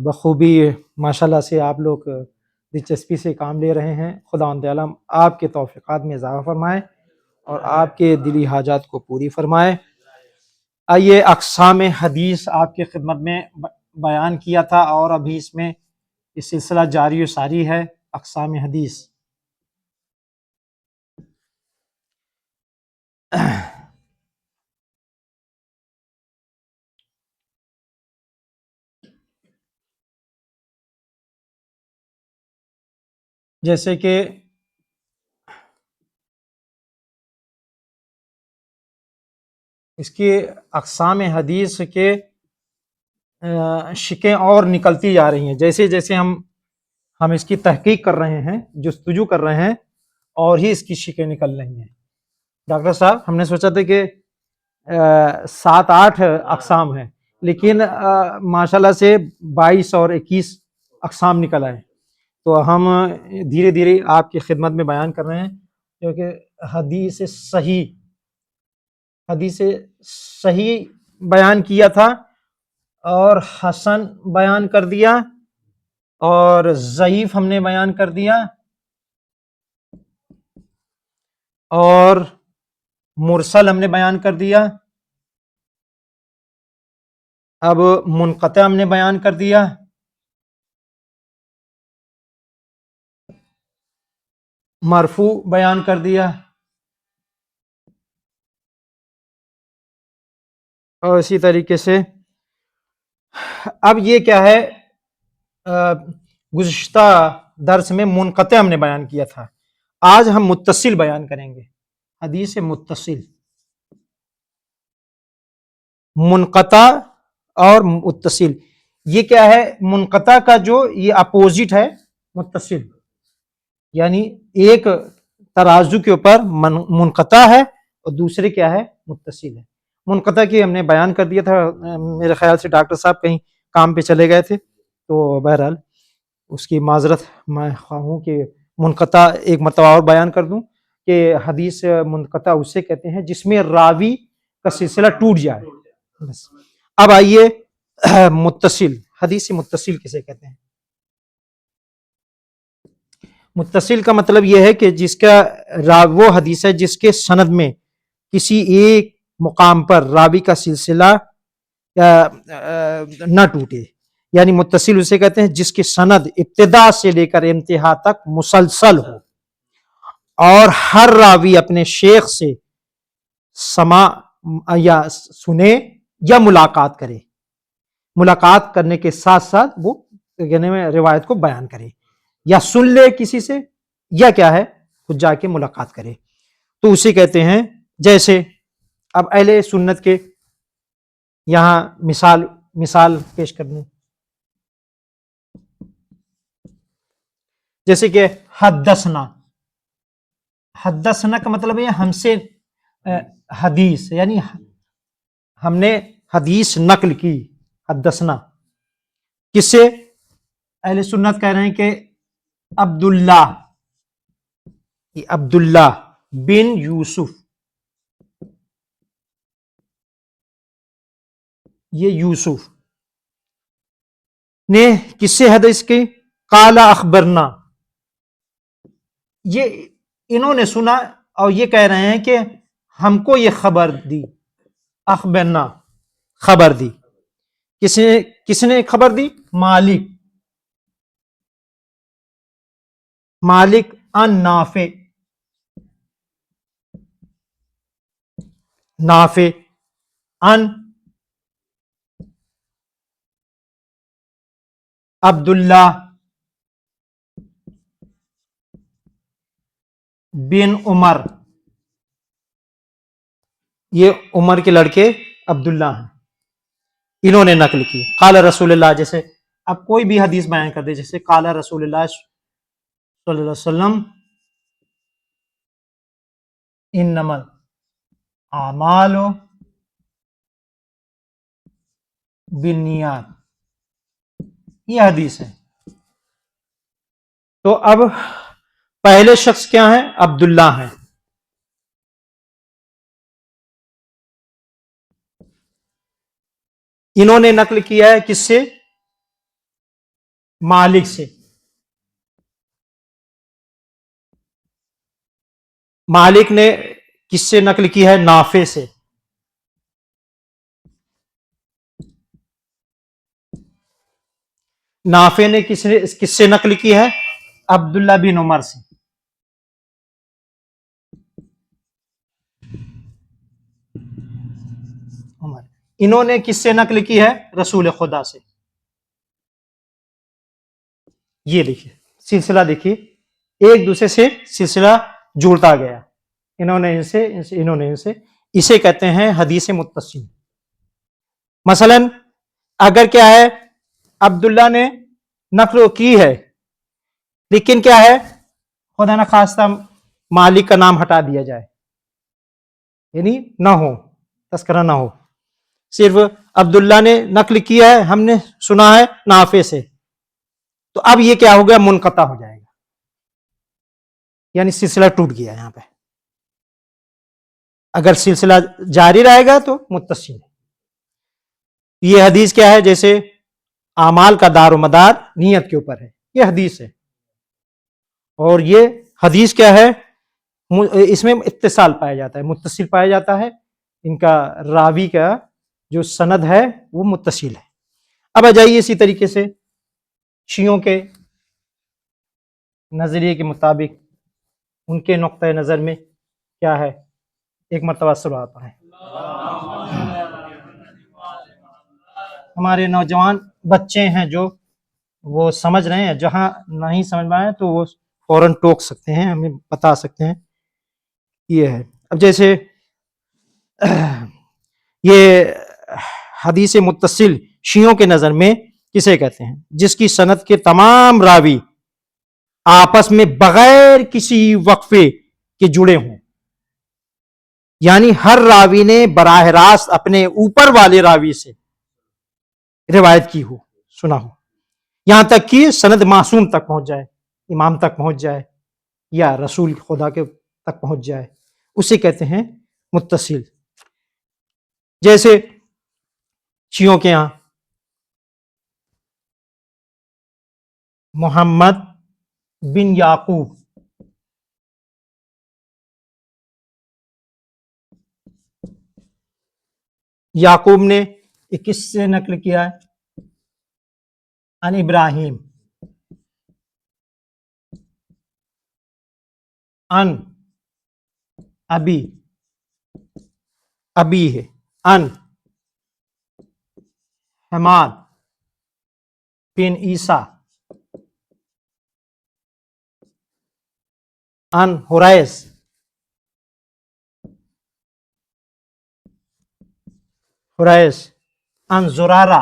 بخوبی ماشاءاللہ سے آپ لوگ دلچسپی سے کام لے رہے ہیں۔ خداوند عالم آپ کے توفیقات میں اضافہ فرمائے اور آپ کے دلی حاجات کو پوری فرمائے۔ آئیے اقسام حدیث آپ کی خدمت میں بیان کیا تھا، اور ابھی اس میں یہ سلسلہ جاری و ساری ہے اقسام حدیث۔ جیسے کہ اس کی اقسام حدیث کے شکیں اور نکلتی جا رہی ہیں، جیسے جیسے ہم اس کی تحقیق کر رہے ہیں، جستجو کر رہے ہیں، اور ہی اس کی شکیں نکل رہی ہیں۔ ڈاکٹر صاحب ہم نے سوچا تھا کہ 7-8 اقسام ہیں، لیکن ماشاءاللہ سے 22 اور 21 اقسام نکل آئے۔ تو ہم دھیرے دھیرے آپ کی خدمت میں بیان کر رہے ہیں، کیونکہ حدیث صحیح بیان کیا تھا، اور حسن بیان کر دیا، اور ضعیف ہم نے بیان کر دیا، اور مرسل ہم نے بیان کر دیا، اب منقطع ہم نے بیان کر دیا، مرفوع بیان کر دیا، اور اسی طریقے سے اب یہ کیا ہے، گزشتہ درس میں منقطع ہم نے بیان کیا تھا، آج ہم متصل بیان کریں گے۔ حدیث متصل، منقطع اور متصل، یہ کیا ہے؟ منقطع کا جو یہ اپوزٹ ہے متصل، یعنی ایک ترازو کے اوپر منقطع ہے اور دوسرے کیا ہے؟ متصل ہے۔ منقطع کی ہم نے بیان کر دیا تھا، میرے خیال سے ڈاکٹر صاحب کہیں کام پہ چلے گئے تھے، تو بہرحال اس کی معذرت میں خواہوں کہ منقطع ایک مرتبہ اور بیان کر دوں کہ حدیث منقطع اسے کہتے ہیں جس میں راوی کا سلسلہ ٹوٹ جائے۔ بس اب آئیے متصل، حدیث متصل کسے کہتے ہیں؟ متصل کا مطلب یہ ہے کہ جس کا وہ حدیث ہے جس کے سند میں کسی ایک مقام پر راوی کا سلسلہ نہ ٹوٹے، یعنی متصل اسے کہتے ہیں جس کی سند ابتدا سے لے کر انتہا تک مسلسل ہو، اور ہر راوی اپنے شیخ سے سماع یا سنے یا ملاقات کرے، ملاقات کرنے کے ساتھ ساتھ وہ روایت کو بیان کرے، یا سن لے کسی سے، یا کیا ہے خود جا کے ملاقات کرے، تو اسے کہتے ہیں۔ جیسے اب اہل سنت کے یہاں مثال پیش کر دیں، جیسے کہ حدثنا کا مطلب ہے ہم سے حدیث، یعنی ہم نے حدیث نقل کی۔ حدثنا کس سے؟ اہل سنت کہہ رہے ہیں کہ عبداللہ بن یوسف، یہ یوسف نے کس سے حدیث کی؟ قال اخبرنا، یہ انہوں نے سنا اور یہ کہہ رہے ہیں کہ ہم کو یہ خبر دی۔ اخبرنا، خبر دی، کس نے خبر دی؟ مالک ان نافع ان عبداللہ بن عمر، یہ عمر کے لڑکے عبداللہ ہیں، انہوں نے نقل کی۔ قال رسول اللہ، جیسے اب کوئی بھی حدیث بیان کر دے، جیسے قال رسول اللہ صلی اللہ علیہ وسلم انما الاعمال بالنیات، یہ حدیث ہے۔ تو اب پہلے شخص کیا ہیں؟ عبداللہ ہیں۔ انہوں نے نقل کیا ہے کس سے؟ मालिक से, मालिक ने किससे नकल की है? नाफे से। नाफे ने किससे नकल की है? अब्दुल्ला बिन उमर से। उमर, इन्होंने किससे नकल की है? रसूल खुदा से। ये देखिए सिलसिला, देखिए एक दूसरे से सिलसिला जुड़ता गया, इन्होंने इनसे, इन्होंने इनसे, इसे कहते हैं हदीस मुत्तसिल। मसलन अगर क्या है, अब्दुल्ला ने नकल की है, लेकिन क्या है, खुदा न खास्ता मालिक का नाम हटा दिया जाए, यानी ना हो, तस्करा ना हो, सिर्फ अब्दुल्ला ने नकल किया है, हमने सुना है नाफे से, तो अब ये क्या हो गया? मुनक़ता हो जाएगा, यानी सिलसिला टूट गया। यहां पे अगर सिलसिला जारी रहेगा तो मुत्तसिल। ये हदीस क्या है? जैसे आमाल का दारो मदार नियत के ऊपर है, ये हदीस है। और ये हदीस क्या है? इसमें इत्तिसाल पाया जाता है, मुत्तसिल पाया जाता है, इनका रावी का जो सनद है वो मुत्तसिल है। अब आ जाइए इसी तरीके से शियों के नजरिए के मुताबिक उनके नुक्ते नजर में क्या है? एक मरतबा सुना पढ़ें। हमारे नौजवान बच्चे हैं जो वो समझ रहे हैं, जहां नहीं समझ में आए तो वो फौरन टोक सकते हैं, हमें बता सकते हैं। ये है, अब जैसे ये हदीस मुत्तसिल शियों के नजर में किसे कहते हैं? जिसकी सनद के तमाम रावी आपस में बगैर किसी वक्फे के जुड़े हों, यानी हर रावी ने बराह रास्त अपने ऊपर वाले रावी से रिवायत की हो, सुना हो, यहां तक कि सनद मासूम तक पहुंच जाए, इमाम तक पहुंच जाए या रसूल खुदा के तक पहुंच जाए, उसे कहते हैं मुत्तसिल। जैसे शियों के यहां मोहम्मद बिन याकूब, याकूब ने किससे नकल किया है? अन इब्राहिम, अन अबी, अबी है, अन हमाद बिन ईसा, अन हुरैस, हुरैस, अन जुरारा।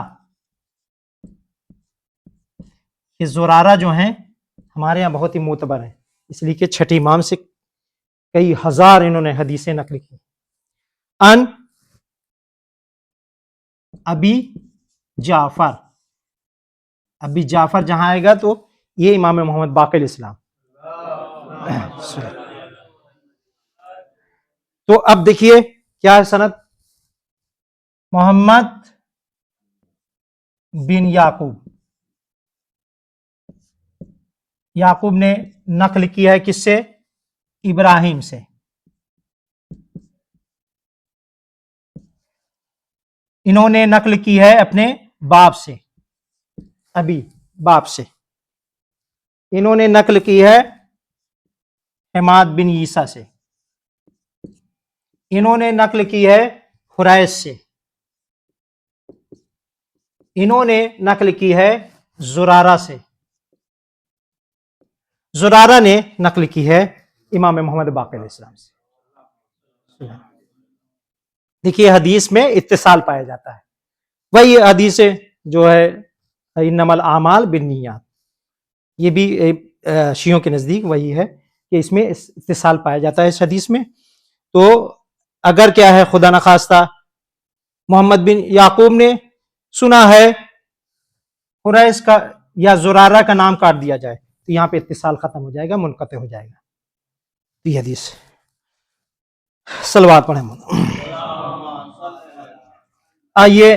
ये जुरारा जो हैं हमारे यहाँ बहुत ही मोतबर हैं, इसलिए कि छठी इमाम से कई हजार इन्होंने हदीसें नकल की। अन अबी जाफर, अबी जाफर जहां आएगा तो ये इमाम मोहम्मद बाक़िर इस्लाम। तो अब देखिए क्या है सनद? मोहम्मद बिन याकूब, याकूब ने नकल किया है किससे? इब्राहिम से। इन्होंने नकल की है अपने बाप से, अभी बाप से। इन्होंने नकल की है हमाद बिन ईसा से। इन्होंने नकल की है हुरैस से। इन्होंने नकल की है जुरारा से। जुरारा ने नकल की है इमाम मोहम्मद बाक़िर इस्लाम से। देखिए हदीस में इत्तिसाल पाया जाता है। वही हदीस जो है इन्नमल आमाल बिन्नियात, ये भी शियों के नज़दीक वही है कि इसमें इत्तिसाल पाया जाता है इस हदीस में। तो अगर क्या है, खुदा न खास्ता मोहम्मद बिन याकूब ने सुना है हुरैस का या जुरारा का नाम काट दिया जाए तो यहाँ पे इत्तिसाल खत्म हो जाएगा, मुनक़ते हो जाएगा। ये हदीस सलवात पढ़े। आइए